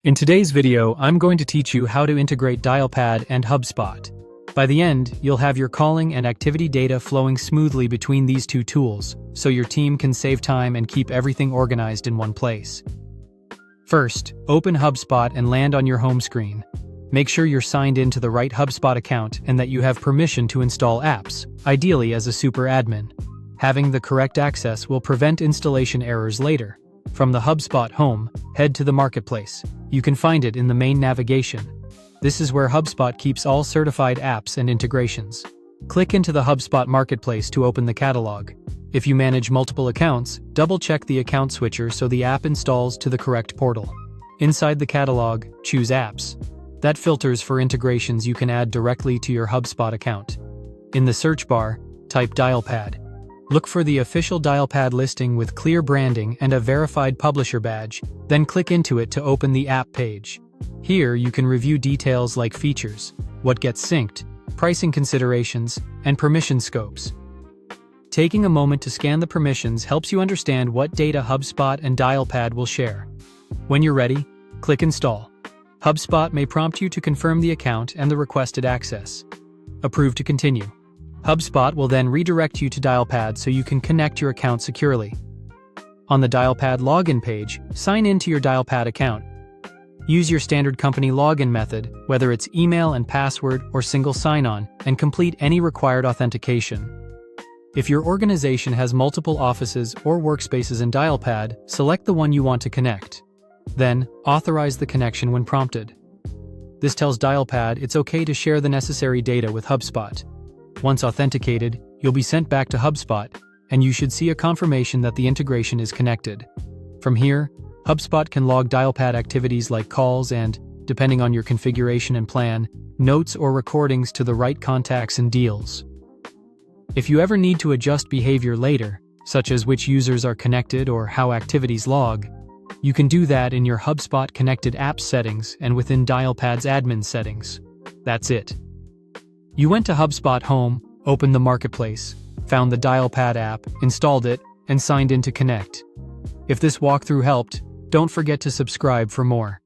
In today's video, I'm going to teach you how to integrate Dialpad and HubSpot. By the end, you'll have your calling and activity data flowing smoothly between these two tools, so your team can save time and keep everything organized in one place. First, open HubSpot and land on your home screen. Make sure you're signed in to the right HubSpot account and that you have permission to install apps, ideally as a super admin. Having the correct access will prevent installation errors later. From the HubSpot home, head to the marketplace. You can find it in the main navigation. This is where HubSpot keeps all certified apps and integrations. Click into the HubSpot marketplace to open the catalog. If you manage multiple accounts, double-check the account switcher so the app installs to the correct portal. Inside the catalog, choose Apps. That filters for integrations you can add directly to your HubSpot account. In the search bar, type Dialpad. Look for the official Dialpad listing with clear branding and a verified publisher badge, then click into it to open the app page. Here you can review details like features, what gets synced, pricing considerations, and permission scopes. Taking a moment to scan the permissions helps you understand what data HubSpot and Dialpad will share. When you're ready, click Install. HubSpot may prompt you to confirm the account and the requested access. Approve to continue. HubSpot will then redirect you to Dialpad so you can connect your account securely. On the Dialpad login page, sign in to your Dialpad account. Use your standard company login method, whether it's email and password or single sign-on, and complete any required authentication. If your organization has multiple offices or workspaces in Dialpad, select the one you want to connect. Then, authorize the connection when prompted. This tells Dialpad it's okay to share the necessary data with HubSpot. Once authenticated, you'll be sent back to HubSpot, and you should see a confirmation that the integration is connected. From here, HubSpot can log Dialpad activities like calls and, depending on your configuration and plan, notes or recordings to the right contacts and deals. If you ever need to adjust behavior later, such as which users are connected or how activities log, you can do that in your HubSpot Connected Apps settings and within Dialpad's admin settings. That's it. You went to HubSpot Home, opened the marketplace, found the Dialpad app, installed it, and signed in to connect. If this walkthrough helped, don't forget to subscribe for more.